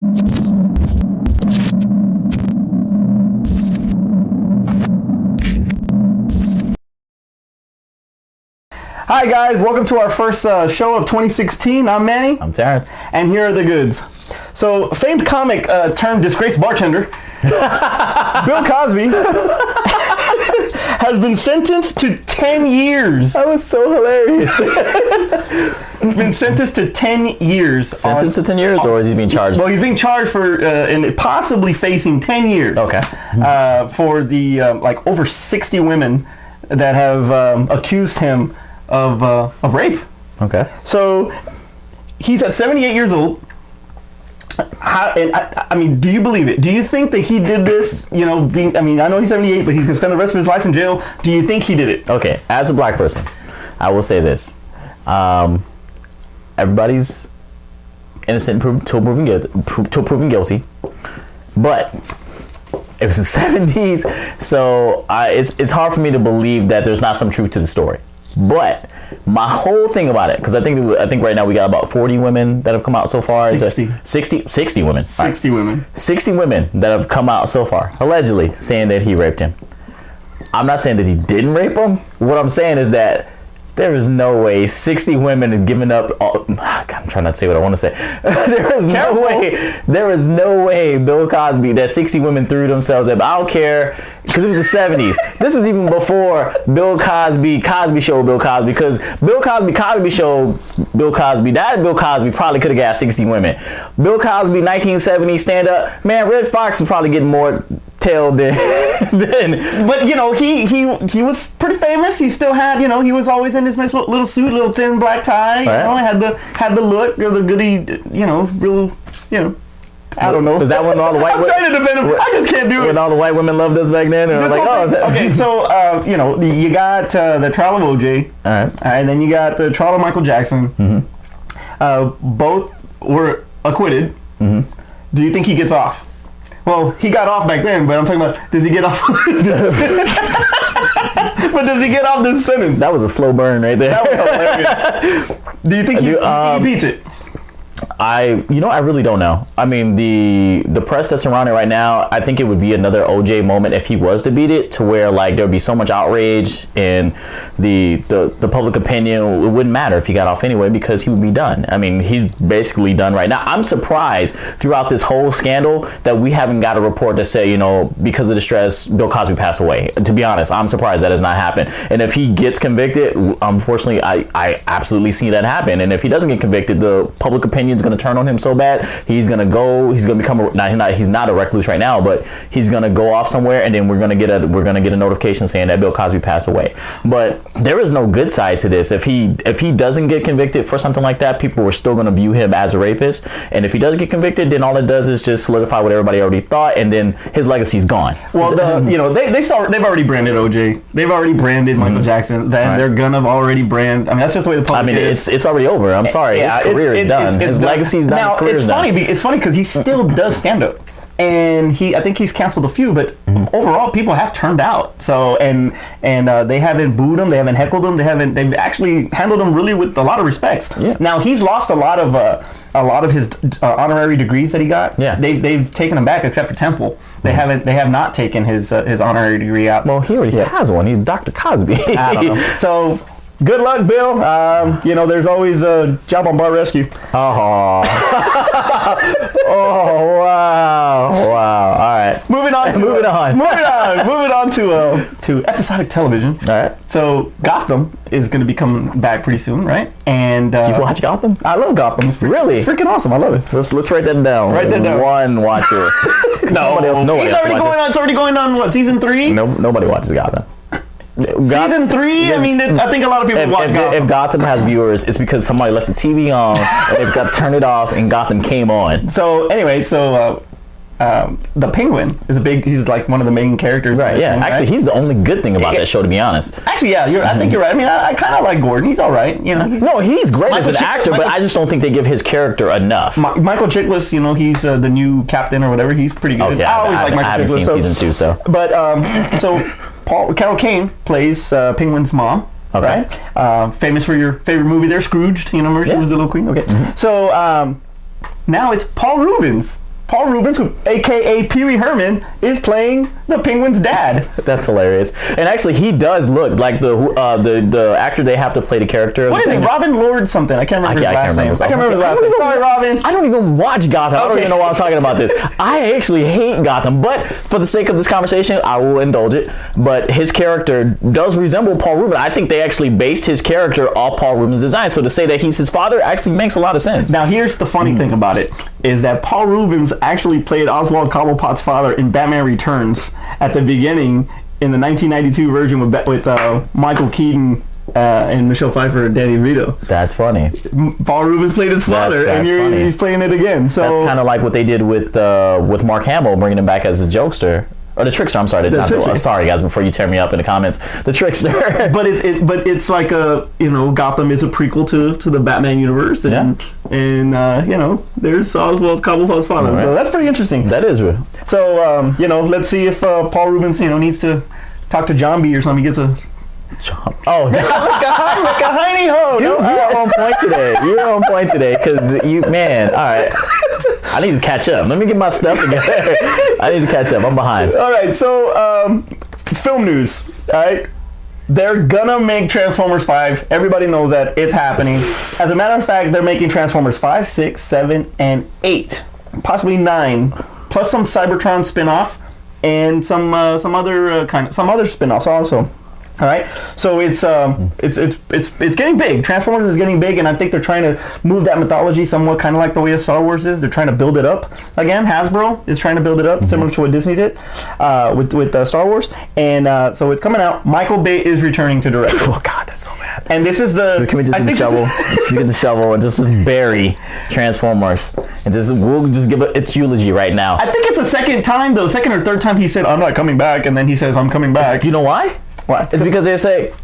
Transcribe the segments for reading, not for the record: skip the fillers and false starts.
Hi guys, welcome to our first show of 2016. I'm Manny. I'm Terrence. And here are the goods. So, famed comic turned disgraced bartender, Bill Cosby, has been sentenced to 10 years. That was so hilarious. He's been sentenced to 10 years. Sentenced to 10 years, or is he being charged? Well, he's being charged for and possibly facing 10 years. Okay. For the like over 60 women that have accused him of rape. Okay. So he's at 78 years old. I mean, do you believe it? Do you think that he did this? You know, I know he's 78, but he's gonna spend the rest of his life in jail. Do you think he did it? Okay. As a black person, I will say this: everybody's innocent until proven guilty, but it was the 70s, so it's hard for me to believe that there's not some truth to the story. But my whole thing about it, because I think right now we got about 40 women that have come out so far. 60 women. 60 women. 60 women that have come out so far, allegedly saying that he raped him. I'm not saying that he didn't rape him. What I'm saying is that there is no way 60 women have given up. I'm trying not to say what I want to say. There is no way Bill Cosby, that 60 women threw themselves at. I don't care, because it was the 70s. This is even before Bill Cosby show Bill Cosby, because Bill Cosby show Bill Cosby. That Bill Cosby probably could have got 60 women. Bill Cosby 1970 stand up, man. Red Fox was probably getting more tail than. But you know, he was pretty famous. He still had, you know, he was always in his nice little suit, little thin black tie. You know, had the look, or the goody, you know, real, you know. I don't know. Was that when all the white I'm trying to defend him. I just can't do it. When all the white women loved us back then, and like, oh, okay. So you know, you got the trial of OJ. All right. And then you got the trial of Michael Jackson. Mm-hmm. Both were acquitted. Mm-hmm. Do you think he gets off? Well, he got off back then, but I'm talking about, does he get off? But does he get off this sentence? That was a slow burn right there. That was hilarious. Do you think he beats it? I really don't know. I mean, the press that's around it right now, I think it would be another OJ moment if he was to beat it, to where like there'd be so much outrage and the public opinion. It wouldn't matter if he got off anyway, because he would be done. I mean, he's basically done right now. I'm surprised throughout this whole scandal that we haven't got a report to say, you know, because of the stress, Bill Cosby passed away. To be honest, I'm surprised that has not happened. And if he gets convicted, unfortunately, I absolutely see that happen. And if he doesn't get convicted, the public opinion is going to turn on him so bad. He's going to become he's not a recluse right now, but he's going to go off somewhere, and then we're going to get a notification saying that Bill Cosby passed away. But there is no good side to this. If he doesn't get convicted for something like that, people are still going to view him as a rapist. And if he does get convicted, then all it does is just solidify what everybody already thought, and then his legacy's gone. Well, they've already branded OJ. They've already branded Michael Jackson. They're gonna already brand. I mean, that's just the way the public is. It's already over. I'm sorry. His career is done. His legacy's done. Now, it's funny because he still does stand up. And I think he's canceled a few, but overall people have turned out. So and they haven't booed him, they haven't heckled him, they've actually handled him really with a lot of respects. Yeah. Now he's lost a lot of his honorary degrees that he got. Yeah. They've taken him back, except for Temple. They have not taken his honorary degree out. Well, he already has one. He's Dr. Cosby. I don't know. So good luck, Bill. You know, there's always a job on bar rescue. Oh. Oh, wow. All right. Moving on to episodic television. All right. So Gotham is going to be coming back pretty soon, right? And do you watch Gotham? I love Gotham. It's really freaking awesome. I love it. Let's write that down. Write that down. One watcher. It's already going on. What, season 3? No, nobody watches Gotham. Season 3? I mean, I think a lot of people watch Gotham. If Gotham has viewers, it's because somebody left the TV on and they've got to turn it off, and Gotham came on. So anyway, the Penguin is he's like one of the main characters. Right, yeah. Actually, he's the only good thing about that show, to be honest. Actually, yeah, I think you're right. I mean, I kind of like Gordon. He's all right, you know. No, he's great as an actor, but I just don't think they give his character enough. Michael Chiklis, you know, he's the new captain or whatever. He's pretty good. Okay, I always like Michael Chiklis. I haven't seen season 2, so. But, so Carol Kane plays Penguin's mom. Okay. Right? Famous for your favorite movie there, Scrooged. You know, remember she was the little queen? Okay. So, now it's Paul Rubens Paul Rubens, who, aka Pee Wee Herman, is playing the Penguin's dad. That's hilarious. And actually, he does look like the actor they have to play the character. What is it? Robin Lord something. I can't remember his last name. I can't remember his last name. Sorry, Robin. I don't even watch Gotham. I don't even know why I'm talking about this. I actually hate Gotham, but for the sake of this conversation, I will indulge it. But his character does resemble Paul Rubens. I think they actually based his character off Paul Rubens' design. So to say that he's his father actually makes a lot of sense. Now, here's the funny thing about it, is that Paul Rubens actually played Oswald Cobblepot's father in Batman Returns at the beginning in the 1992 version with Michael Keaton and Michelle Pfeiffer and Danny DeVito. That's funny. Paul Rubens played his father, and he's playing it again. So that's kind of like what they did with Mark Hamill, bringing him back as a jokester. Or the trickster, I'm sorry. Sorry, guys, before you tear me up in the comments. The trickster. but it's like Gotham is a prequel to the Batman universe. And there's Oswald Cobblepot's father. Right. So that's pretty interesting. That is real. So, let's see if Paul Rubens, needs to talk to John B or something. He gets a... Oh, look a hiney ho. You're on point today. You're on point today because all right. I need to catch up. Let me get my stuff together. I need to catch up. I'm behind. All right, so film news. All right, they're gonna make Transformers 5. Everybody knows that it's happening. As a matter of fact, they're making Transformers 5, 6, 7, and 8, possibly 9, plus some Cybertron spin-off and some other spin-offs also. All right, so it's getting big. Transformers is getting big, and I think they're trying to move that mythology somewhat, kind of like the way Star Wars is. They're trying to build it up again. Hasbro is trying to build it up, similar to what Disney did with Star Wars, and so it's coming out. Michael Bay is returning to direct. Oh God, that's so bad. And this is So can we just get the shovel? Let's get the shovel and just bury Transformers, and we'll just give its eulogy right now. I think it's the second or third time he said I'm not coming back, and then he says I'm coming back. You know why? Why? It's because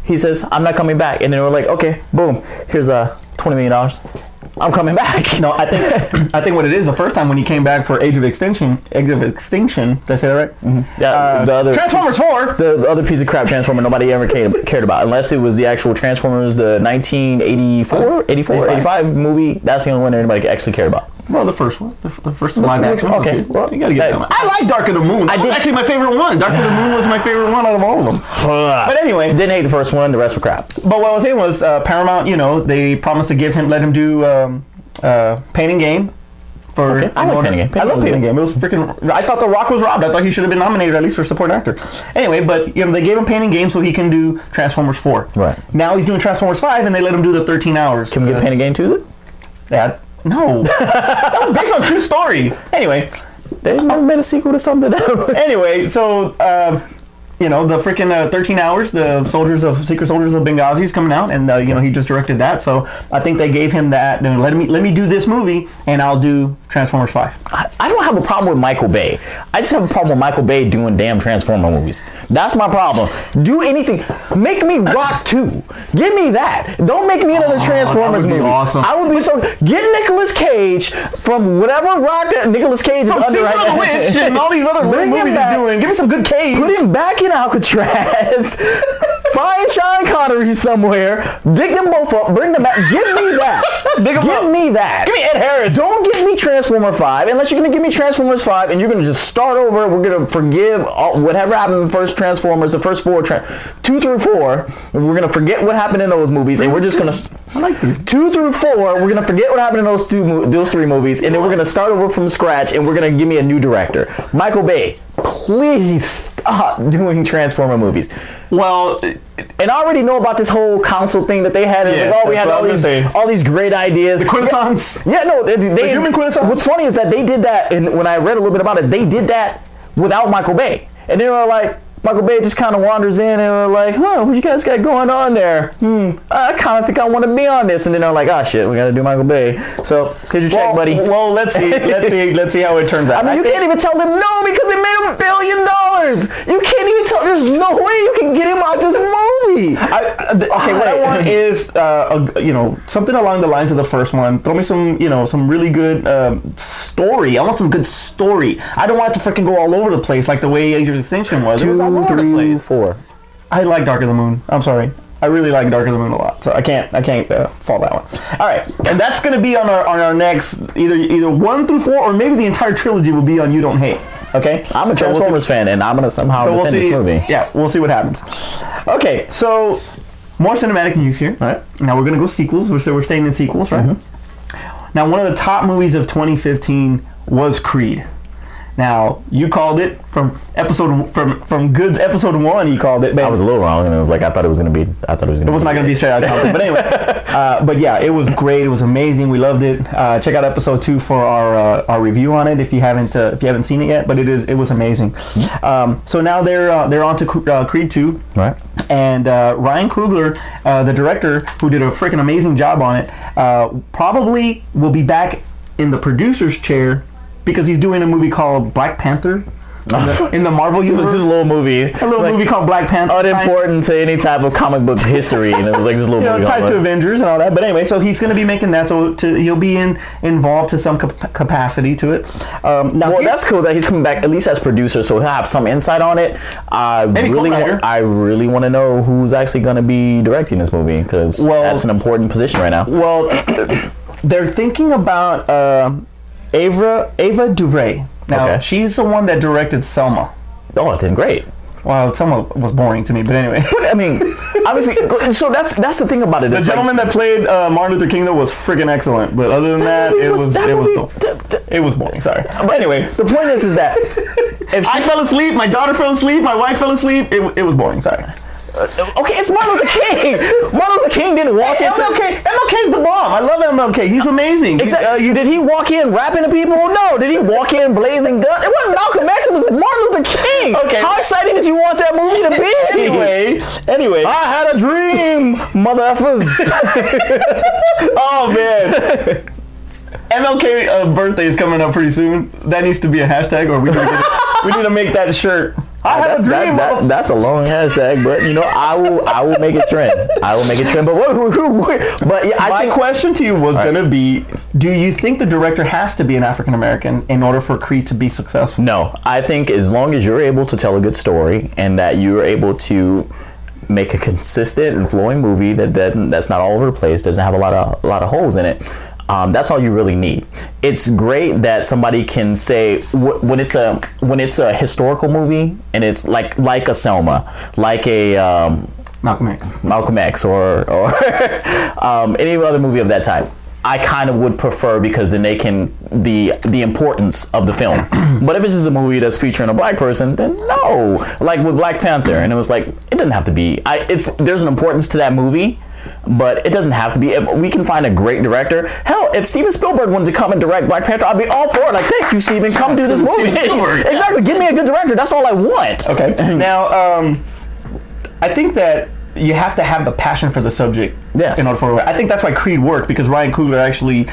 he says, I'm not coming back. And then we're like, okay, boom, here's $20 million. I'm coming back. No, I think what it is, the first time when he came back for Age of Extinction, did I say that right? Mm-hmm. Yeah, the other Transformers 4. The other piece of crap Transformer nobody ever cared about, unless it was the actual Transformers, the 85 movie. That's the only one anybody actually cared about. Well, the first one. The first live action. Okay. Well, you gotta get that one. I like Dark of the Moon. That was actually my favorite one. Dark of the Moon was my favorite one out of all of them. But anyway. Didn't hate the first one. The rest were crap. But what I was saying was Paramount, they promised to let him do Pain and Gain. I like Pain and Gain. I love Pain and Gain. It was freaking... I thought The Rock was robbed. I thought he should have been nominated at least for supporting actor. Anyway, but they gave him Pain and Gain so he can do Transformers 4. Right. Now he's doing Transformers 5 and they let him do the 13 hours. Can we get Pain and Gain too then? Yeah. No. That was based on a true story. Anyway. They never made a sequel to something else. Anyway, so, the freaking 13 hours, the Secret Soldiers of Benghazi is coming out, and, he just directed that. So I think they gave him that. Let me do this movie, and I'll do Transformers 5. I don't have a problem with Michael Bay. I just have a problem with Michael Bay doing damn Transformer movies. That's my problem. Do anything. Make me Rock 2. Give me that. Don't make me another Transformers movie. Awesome. I would be so... Get Nicolas Cage from whatever rock that Nicolas Cage is under right now. Witch and all these other movies he's doing. Give me some good Cage. Put him back in Alcatraz. Find Sean Connery somewhere. Dig them both up. Bring them back. Give me that. Give me that. Give me Ed Harris. Don't give me Transformer 5 unless you're going to give me Transformers 5 and you're going to just start over. We're going to forgive whatever happened in the first Transformers, the first 4, 2 through 4. We're going to forget what happened in those movies, and we're just going to... I like 3. 2 through 4, we're going to forget what happened in those 3 movies, and then we're going to start over from scratch, and we're going to give me a new director. Michael Bay, please stop doing Transformer movies. Well, and I already know about this whole council thing that they had. We had all these great ideas. The Quintessence. Yeah, no, the human Quintessence. What's funny is that they did that, and when I read a little bit about it, they did that without Michael Bay, and they were like, Michael Bay just kind of wanders in and we're like, what you guys got going on there? I kind of think I want to be on this. And then they're like, shit, we got to do Michael Bay. So, here's your check, buddy. Well, let's see how it turns out. I mean, you can't even tell them no because they made $1 billion. You can't even tell, there's no way you can get him out this movie. What I want is, something along the lines of the first one. Throw me some really good story. I want some good story. I don't want it to freaking go all over the place like the way Age of Extinction was. 2, 3, 4. I like Dark of the Moon. I'm sorry. I really like Dark of the Moon a lot, so I can't fault that one. All right, and that's going to be on our next either 1 through 4, or maybe the entire trilogy will be on You Don't Hate. Okay, I'm a Transformers fan, and I'm gonna somehow defend this movie. Yeah, we'll see what happens. Okay, so more cinematic news here. All right, now we're gonna go sequels. We're staying in sequels, right? Mm-hmm. Now, one of the top movies of 2015 was Creed. Now, you called it from Good's episode 1. He called it. I was a little wrong, and it was like I thought it was gonna be. It was not gonna be straight out conflict, but anyway. But yeah, it was great. It was amazing. We loved it. Check out episode 2 for our review on it if you haven't seen it yet. But it was amazing. So now they're on to Creed 2. Right. And Ryan Coogler, the director, who did a freaking amazing job on it, probably will be back in the producer's chair, because he's doing a movie called Black Panther in the Marvel universe. Just a little movie. A little movie called Black Panther. Unimportant to any type of comic book history. And it was like this little movie. Tied to Avengers and all that. But anyway, so he's going to be making that. So he'll be involved to some capacity to it. Now, that's cool that he's coming back at least as producer, so he'll have some insight on it. I really want to know who's actually going to be directing this movie, because that's an important position right now. Well, they're thinking about Ava DuVernay. Now, she's the one that directed Selma. Oh, it did great. Well, Selma was boring to me, but anyway. I mean, obviously, so that's the thing about it. The gentleman that played Martin Luther King, though, was friggin' excellent. But other than that, it was boring. Sorry. But anyway, the point is that if I fell asleep, my daughter fell asleep, my wife fell asleep, it was boring. Sorry. Okay, it's Martin Luther King. Martin Luther King didn't walk into... MLK's the bomb. I love MLK. He's amazing. Exactly. Did he walk in rapping to people? No. Did he walk in blazing guns? It wasn't Malcolm X. It was Martin Luther King. Okay. How exciting did you want that movie to be? Anyway. I had a dream, mother effers. Oh, man. MLK birthday is coming up pretty soon. That needs to be a hashtag, or we need to make that shirt. I had a dream. That's a long hashtag, but I will make it trend. I will make it trend. But yeah, my question to you was going to be: do you think the director has to be an African American in order for Creed to be successful? No, I think as long as you're able to tell a good story and that you're able to make a consistent and flowing movie that's not all over the place, doesn't have a lot of holes in it. That's all you really need. It's great that somebody can say when it's a historical movie and it's like a Selma, like a Malcolm X, or any other movie of that type. I kind of would prefer, because then they can the importance of the film. But if it's just a movie that's featuring a black person, then no. Like with Black Panther, and it was like it doesn't have to be. There's an importance to that movie. But it doesn't have to be. If we can find a great director. Hell, if Steven Spielberg wanted to come and direct Black Panther, I'd be all for it. Like, thank you, Steven. Come do this movie. Exactly. Give me a good director. That's all I want. Okay. Now, I think that you have to have the passion for the subject. Yes. In order for I think that's why Creed worked, because Ryan Coogler actually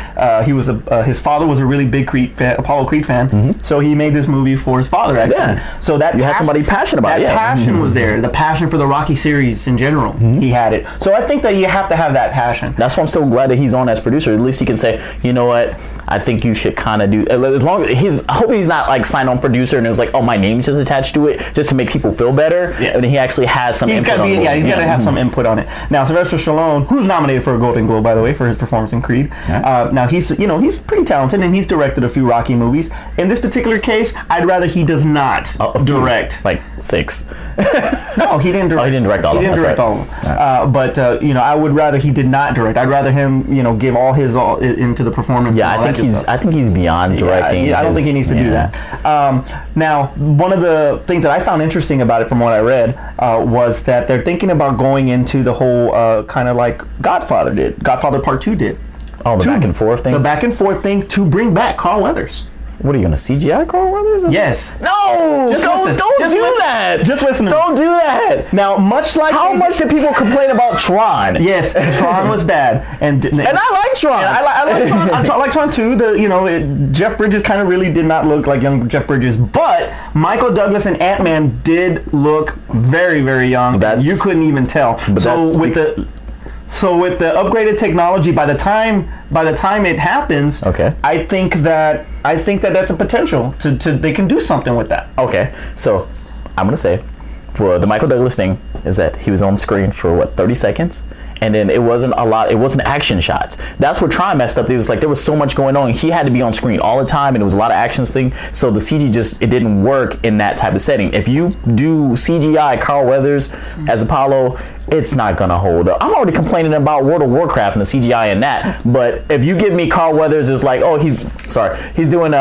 his father was a really big Apollo Creed fan, mm-hmm. So he made this movie for his father. Actually, yeah. So that you had somebody passionate about it. That passion was there. The passion for the Rocky series in general, mm-hmm. He had it. So I think that you have to have that passion. That's why I'm so glad that he's on as producer. At least he can say, you know what, I think you should kind of do. As long as I hope he's not like signed on producer and it was like, oh, my name's just attached to it, just to make people feel better. Yeah. And he actually has some input on it. Yeah, he's got to have some input on it. Now, Sylvester Stallone, who's nominated for a Golden Globe, by the way, for his performance in Creed. Yeah. Now he's pretty talented, and he's directed a few Rocky movies. In this particular case, I'd rather he does not direct. Like 6. No, he didn't direct. Oh, he didn't direct all of them. He didn't direct all of them. Right. But I would rather he did not direct. I'd rather him, give all his into the performance. Yeah, I think he's beyond directing. Yeah, I don't think he needs to do that. Now, one of the things that I found interesting about it, from what I read, was that they're thinking about going into the whole kind of like Godfather did. Godfather Part 2 did. Oh, the back and forth thing? The back and forth thing to bring back Carl Weathers. What are you going to CGI Carl Weathers? Yes. No! Don't do that! Just listen to me. Don't do that! Now, much like... How much did people complain about Tron? Yes, Tron was bad. And I like Tron. I like Tron. I like Tron too. Jeff Bridges kind of really did not look like young Jeff Bridges, but Michael Douglas and Ant-Man did look very, very young. You couldn't even tell. So with the upgraded technology, by the time it happens, okay. I think that that's a potential to they can do something with that. Okay, so I'm gonna say, for the Michael Douglas thing is that he was on screen for what 30 seconds, and then it wasn't a lot. It wasn't action shots. That's what Tron messed up. It was like there was so much going on. He had to be on screen all the time, and it was a lot of action thing. So the CG it didn't work in that type of setting. If you do CGI Carl Weathers as Apollo, it's not gonna hold up. I'm already complaining about World of Warcraft and the CGI in that, but if you give me Carl Weathers as like, oh, he's doing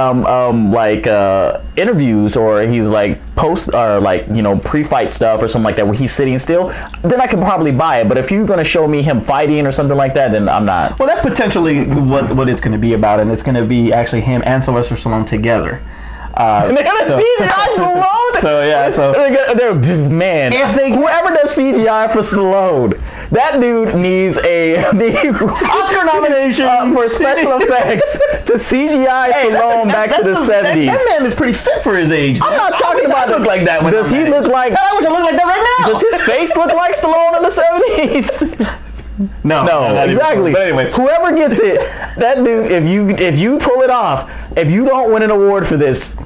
interviews, or he's like post or like, you know, pre-fight stuff or something like that where he's sitting still, then I could probably buy it. But if you're gonna show me him fighting or something like that, then I'm not. Well, that's potentially what it's gonna be about, and it's gonna be actually him and Sylvester Stallone together. And they're gonna CGI Stallone. So yeah, man, if whoever does CGI for Stallone, that dude needs a Oscar nomination for special effects to CGI Stallone back to the 70s. That man is pretty fit for his age. I'm not talking about look like that. Does he look like? I wish I looked like that right now. Does his face look like Stallone in the 70s? No, exactly. But anyway, whoever gets it, that dude, if you pull it off, if you don't win an award for this,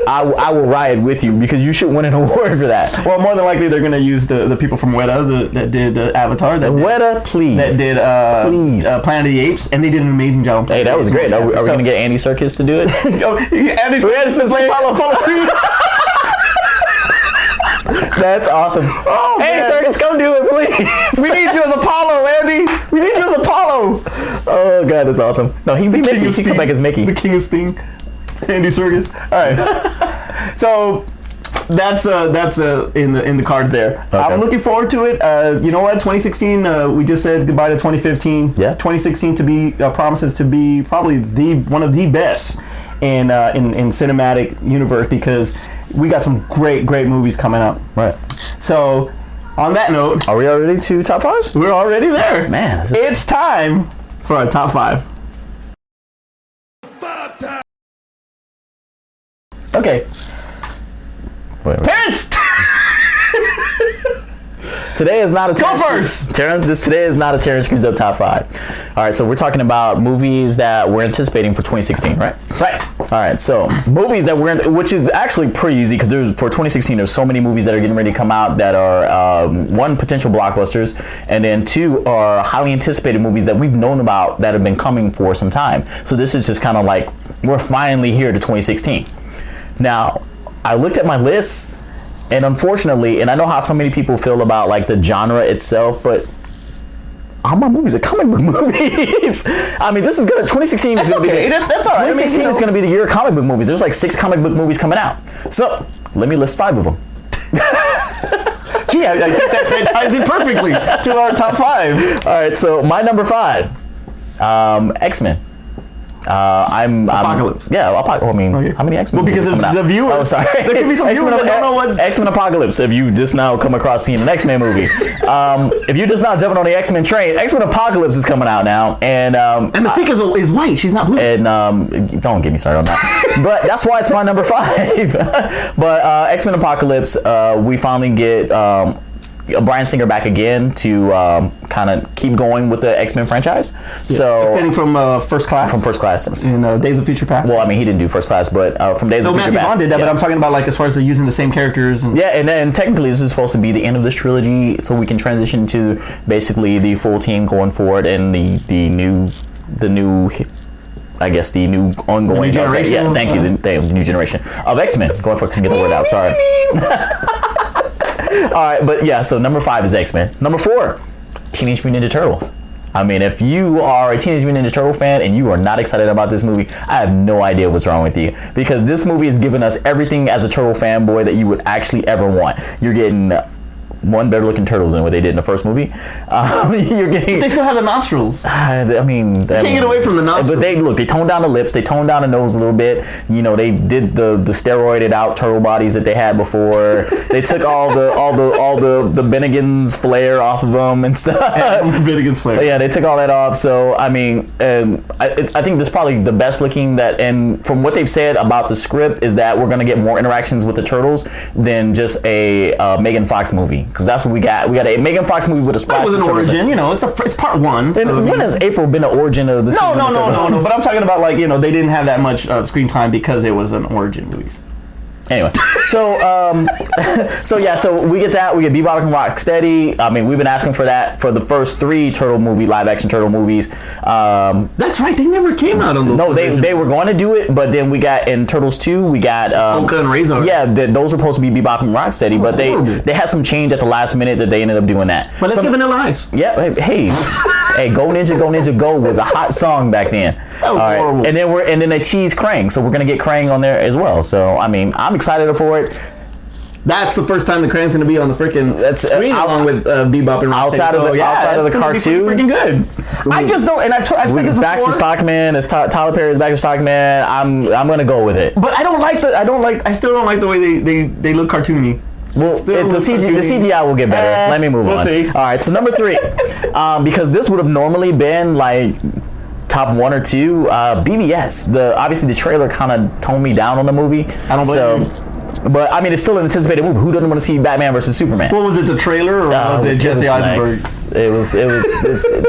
I will riot with you, because you should win an award for that. Well, more than likely they're going to use the people from Weta that did Avatar. Weta, please. That did Planet of the Apes, and they did an amazing job. Hey, that was great. Are we going to get Andy Serkis to do it? Andy Serkis play Apollo. That's awesome. Oh, hey, Serkis, come do it, please. We need you as Apollo, Andy. We need you as Apollo. Oh, God, that's awesome. No, he come back as Mickey. The King of Sting. Andy Serkis. All right. So that's in the cards there. Okay. I'm looking forward to it. You know what? 2016. We just said goodbye to 2015. Yeah. 2016 to be promises to be probably one of the best in cinematic universe, because we got some great movies coming up. Right. So on that note, are we already to top 5? We're already there. Man, it's time for our top 5. Okay. Wait. Terrence! Today is not a Terrence. Go first! Today is not a Terrence Screams Up top 5. All right, so we're talking about movies that we're anticipating for 2016, right? Right. All right, so movies that which is actually pretty easy, because for 2016, there's so many movies that are getting ready to come out that are, one, potential blockbusters, and then two, are highly anticipated movies that we've known about that have been coming for some time. So this is just kind of like, we're finally here to 2016. Now, I looked at my list, and unfortunately, and I know how so many people feel about like the genre itself, but all my movies are comic book movies. I mean, this is good. 2016 is going to be. That's all right. 2016 is going to be the year of comic book movies. There's like 6 comic book movies coming out. So let me list 5 of them. Gee, that ties in perfectly to our top 5. All right, so my number 5, X-Men. Apocalypse. I mean, okay. How many X-Men? Well, because the viewers. Oh, sorry. There could be some viewers that don't know what X-Men Apocalypse. If you just now come across seeing an X-Men movie, if you just now jumping on the X-Men train, X-Men Apocalypse is coming out now, and Mystique is white. She's not blue. And don't get me started on that. But that's why it's my number 5. But X-Men Apocalypse, we finally get Bryan Singer back again to kind of keep going with the X-Men franchise. Yeah. So extending from First Class. From First Class in Days of Future Past. Well, I mean, he didn't do First Class, but from Days of Future Past. Matthew Vaughn did that, but I'm talking about like as far as using the same characters. And then technically this is supposed to be the end of this trilogy, so we can transition to basically the full team going forward, and the new I guess the new ongoing. The new generation. Yeah, thank you. The new generation of X-Men. Going for, can get the word out. Sorry. All right, but yeah, so number 5 is X-Men. Number 4, Teenage Mutant Ninja Turtles. I mean, if you are a Teenage Mutant Ninja Turtle fan and you are not excited about this movie, I have no idea what's wrong with you, because this movie has given us everything as a Turtle fanboy that you would actually ever want. You're getting one, better looking turtles than what they did in the first movie. You're getting. They still have the nostrils. I mean, you can't get away from the nostrils. But they toned down the lips, they toned down the nose a little bit. You know, they did the steroided out turtle bodies that they had before. They took all the Bennigan's flair off of them and stuff. Bennigan's flair. Yeah, they took all that off. So I mean, I think this is probably the best looking that. And from what they've said about the script is that we're gonna get more interactions with the turtles than just a Megan Fox movie. Because that's what we got. We got a Megan Fox movie with a splash. That was an origin, you know. It's part 1. And so when has April been an origin of the? No. But I'm talking about, like, you know, they didn't have that much screen time because it was an origin movie. Anyway, so so yeah, so we get that. We get Bebop and Rocksteady. I mean, we've been asking for that for the first 3 live action turtle movies. That's right. They never came out on those. No, they were going to do it, but then we got in Turtles 2. We got Polka and Razor. Yeah, those were supposed to be Bebop and Rocksteady, but they had some change at the last minute that they ended up doing that. But let's give Vanilla Ice. Yeah, hey, hey, Go Ninja Go was a hot song back then. All right, horrible. And then they teased Krang, so we're gonna get Krang on there as well. So I mean, I'm excited for it. That's the first time the Krang's gonna be on the freaking screen along with Bebop and Rocksteady. Outside of the cartoon, freaking good. I just don't, and I said this before. Baxter Stockman, it's Tyler Perry's Baxter Stockman. I'm gonna go with it. But I still don't like the way they look cartoony. Well, the CGI will get better. Let me move on. See. All right, so number 3, because this would have normally been like top 1 or 2. BVS. Obviously the trailer kind of toned me down on the movie. I don't blame you. But I mean, it's still an anticipated movie. Who doesn't want to see Batman versus Superman? What was it? The trailer, or was it Jesse Eisenberg? It was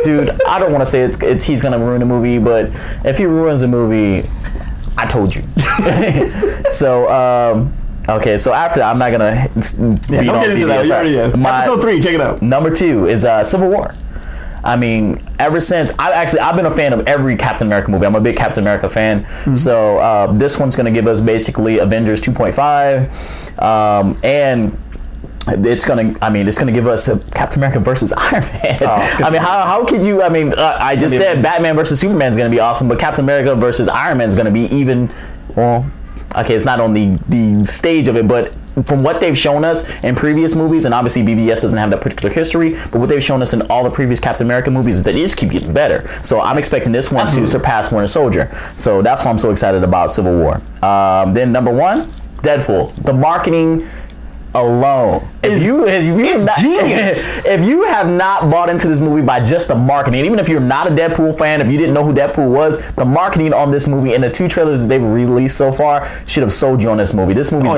dude. I don't want to say he's gonna ruin the movie, but if he ruins the movie, I told you. So. Okay, so after that, I'm not gonna beat on get into that. Episode 3, check it out. Number 2 is Civil War. I mean, ever since I've been a fan of every Captain America movie. I'm a big Captain America fan. Mm-hmm. So this one's gonna give us basically Avengers 2.5, and it's gonna give us a Captain America versus Iron Man. Oh, I mean, how could you? I mean, I just said Batman versus Superman is gonna be awesome, but Captain America versus Iron Man is gonna be even well. Okay, it's not on the stage of it, but from what they've shown us in previous movies, and obviously BVS doesn't have that particular history, but what they've shown us in all the previous Captain America movies is that they just keep getting better. So I'm expecting this one to surpass Winter Soldier. So that's why I'm so excited about Civil War. Then number 1, Deadpool. The marketing alone. If you have not bought into this movie by just the marketing, even if you're not a Deadpool fan, if you didn't know who Deadpool was, the marketing on this movie and the 2 trailers that they've released so far should have sold you on this movie. This movie's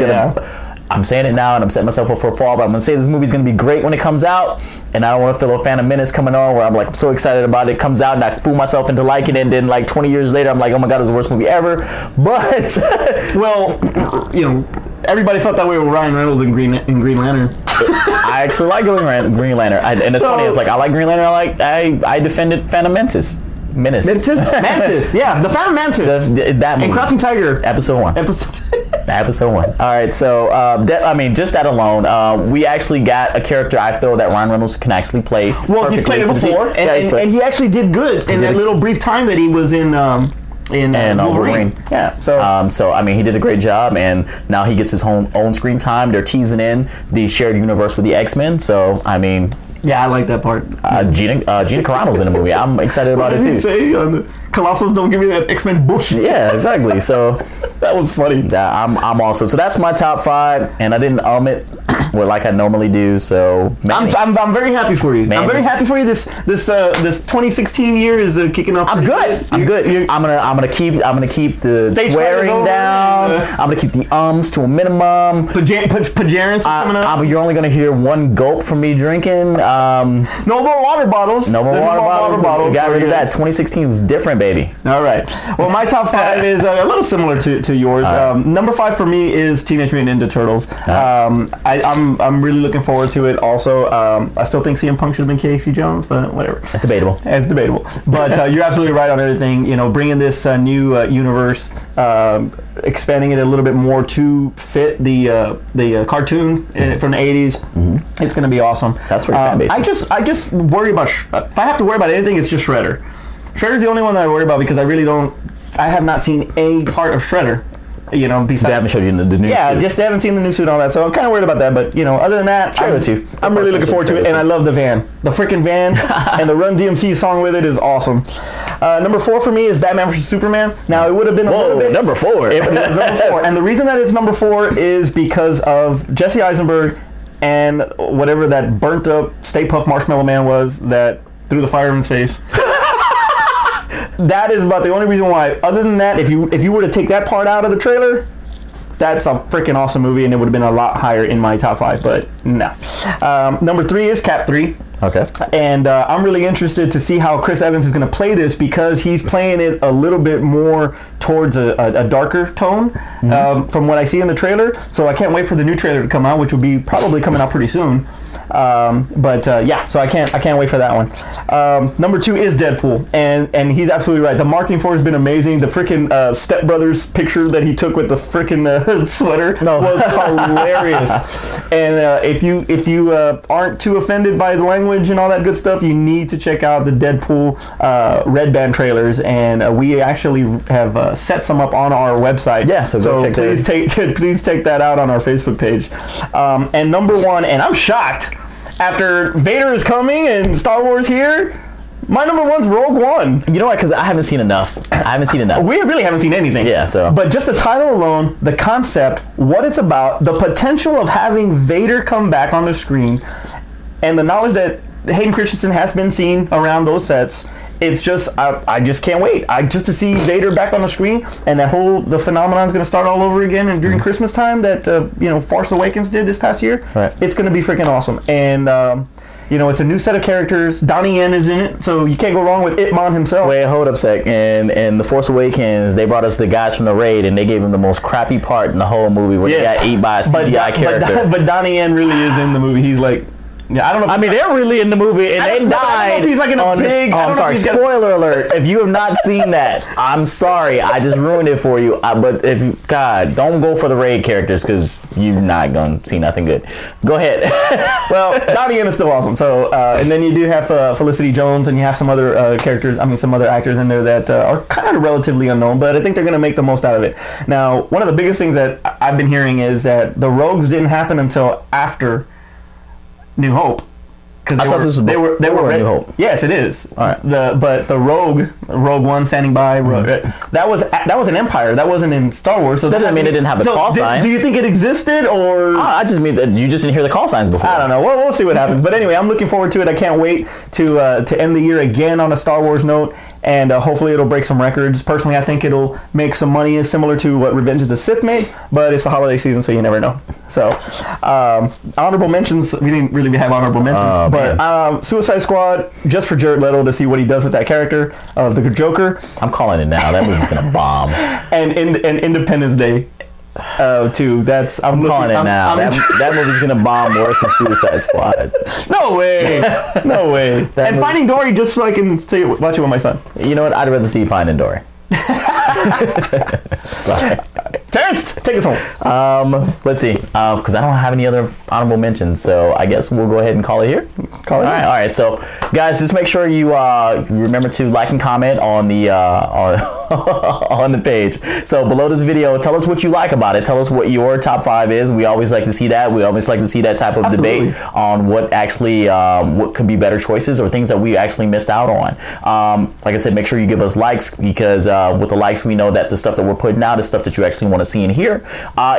I'm saying it now and I'm setting myself up for a fall, but I'm going to say this movie's going to be great when it comes out, and I don't want to feel a Phantom Menace coming on where I'm so excited about it. It comes out and I fool myself into liking it, and then 20 years later I'm like, oh my god, it was the worst movie ever. But well, everybody felt that way with Ryan Reynolds in Green Lantern. I actually like Green Lantern, and it's funny. It's I like Green Lantern. I defended Phantom Menace. Mantis, yeah, the Phantom Mantis. That movie. And Crouching Tiger. Episode 1. Episode 1. All right, so just that alone, we actually got a character I feel that Ryan Reynolds can actually play. Well, he's played it before, and he actually did good in that little brief time that he was in Wolverine. Yeah. So I mean, he did a great job, and now he gets his own screen time. They're teasing in the shared universe with the X-Men. So I mean. Yeah, I like that part. Gina Carano's in the movie. I'm excited about it too. What did he say? Colossus, don't give me that X-Men bullshit. Yeah, exactly. So that was funny. I'm also. So that's my top 5, and I didn't it like I normally do. So I'm very happy for you. I'm very happy for you. This 2016 year is kicking off. I'm good. I'm gonna keep the swearing down. I'm gonna keep the ums to a minimum. Pajarants coming up. You're only gonna hear one gulp from me drinking. No more water bottles. No more water bottles. We got rid of that. 2016 is different, baby. All right. Well, my top 5 is a little similar to yours. Number 5 for me is Teenage Mutant Ninja Turtles. I'm really looking forward to it. Also, I still think CM Punk should have been Casey Jones, but whatever. It's debatable. It's debatable. But you're absolutely right on everything. Bringing this new universe, expanding it a little bit more to fit the cartoon from the 80s. Mm-hmm. It's going to be awesome. That's pretty fan base. I just worry about if I have to worry about anything, it's just Shredder. Shredder's the only one that I worry about because I have not seen a part of Shredder. Besides, they haven't showed you the new suit. Yeah, just they haven't seen the new suit and all that, so I'm kind of worried about that. But other than that, I'm really looking forward to it, and I love the van, the freaking van, and the Run DMC song with it is awesome. Number 4 for me is Batman vs Superman. Now it would have been a little bit number 4. It is number 4, and the reason that it's number 4 is because of Jesse Eisenberg and whatever that burnt up Stay Puft Marshmallow Man was that threw the fire in his face. That is about the only reason why. Other than that, if you were to take that part out of the trailer, that's a freaking awesome movie, and it would have been a lot higher in my top 5. But no. Number 3 is Cap 3. Okay. And I'm really interested to see how Chris Evans is going to play this, because he's playing it a little bit more towards a darker tone from what I see in the trailer. So I can't wait for the new trailer to come out, which will be probably coming out pretty soon. Yeah, so I can't wait for that one. Number 2 is Deadpool, and he's absolutely right. The marketing for it has been amazing. The freaking Step Brothers picture that he took with the freaking sweater was hilarious. And if you aren't too offended by the language and all that good stuff, you need to check out the Deadpool Red Band trailers, and we actually have set some up on our website. Yeah, so go check please take that out on our Facebook page. And number 1, and I'm shocked. After Vader is coming and Star Wars here, my number 1's Rogue One. You know what? Because I haven't seen enough. We really haven't seen anything. Yeah, so. But just the title alone, the concept, what it's about, the potential of having Vader come back on the screen, and the knowledge that Hayden Christensen has been seen around those sets. It's just, I just can't wait. Just to see Vader back on the screen, and the phenomenon is going to start all over again, and during Christmas time that Force Awakens did this past year. Right. It's going to be freaking awesome. And it's a new set of characters. Donnie Yen is in it, so you can't go wrong with Ip Man himself. Wait, hold up a sec. And the Force Awakens, they brought us the guys from the raid, and they gave him the most crappy part in the whole movie, where they got eaten by a CGI character. But Donnie Yen really is in the movie. He's like. Yeah, I don't know. I mean, they're really in the movie, and they died. I don't know if he's like in a big. I'm sorry. Spoiler alert! If you have not seen that, I'm sorry. I just ruined it for you. But God, don't go for the raid characters, because you're not gonna see nothing good. Go ahead. Well, Donnie Yen is still awesome. So, and then you do have Felicity Jones, and you have some other characters. I mean, some other actors in there that are kind of relatively unknown, but I think they're gonna make the most out of it. Now, one of the biggest things that I've been hearing is that the Rogues didn't happen until after New Hope. I thought this was before New Hope. Yes, it is. All right. But the Rogue One standing by, that was an Empire. That wasn't in Star Wars. So that doesn't mean it didn't have the call signs. Do you think it existed, or? I just mean that you just didn't hear the call signs before. I don't know. Well, we'll see what happens. But anyway, I'm looking forward to it. I can't wait to end the year again on a Star Wars note, and hopefully it'll break some records. Personally, I think it'll make some money similar to what Revenge of the Sith made, but it's the holiday season, so you never know. So, honorable mentions. We didn't really have honorable mentions, but Suicide Squad, just for Jared Leto to see what he does with that character of the Joker. I'm calling it now. That movie's gonna bomb. And Independence Day. Too. I'm calling it now. That movie's gonna bomb worse than Suicide Squad. No way. No way. And Finding Dory, just so I can watch it with my son. You know what? I'd rather see Finding Dory. Sorry. Terrence, take us home. Let's see, because I don't have any other honorable mentions, so I guess we'll go ahead and call it here. All right. So, guys, just make sure you remember to like and comment on the on the page. So below this video, tell us what you like about it. Tell us what your top 5 is. We always like to see that. We always like to see that type of debate on what actually what could be better choices or things that we actually missed out on. Like I said, make sure you give us likes, because with the likes, we know that the stuff that we're putting out is stuff that you actually want to see and hear.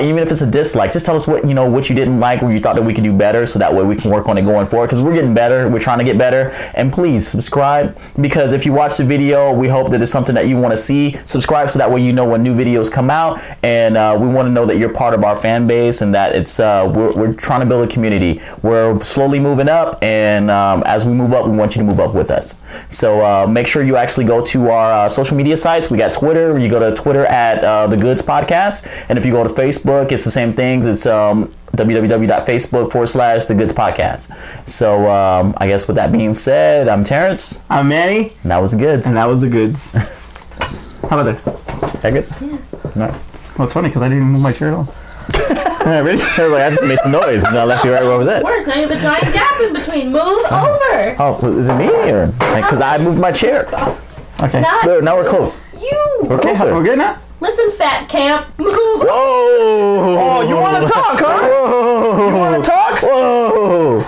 Even if it's a dislike, just tell us what you didn't like, or you thought that we could do better, so that way we can work on it going forward, because we're getting better. We're trying to get better. And please subscribe, because if you watch the video, we hope that it's something that you want to see. Subscribe, so that way you know when new videos come out, and we want to know that you're part of our fan base, and that it's we're trying to build a community. We're slowly moving up, and as we move up, we want you to move up with us. So make sure you actually go to our social media sites. We got Twitter. You go to Twitter at The Goods Podcast, and if you go to Facebook, it's the same things. It's www.facebook.com/The Goods Podcast. So I guess with that being said, I'm Terrence. I'm Manny. And that was The Goods. How about that? That good? Yes. No. Well, it's funny because I didn't move my chair at all. All right, ready? I was like, I just made some noise, and I left you right where I was at. Worse, now you have a giant gap in between. Move over. Oh, is it me, or because I moved my chair? Okay. Good, now we're close. You. We're closer. We're good now? Listen, fat camp. Move. Whoa! Oh, you want to talk, huh? Whoa! You want to talk? Whoa!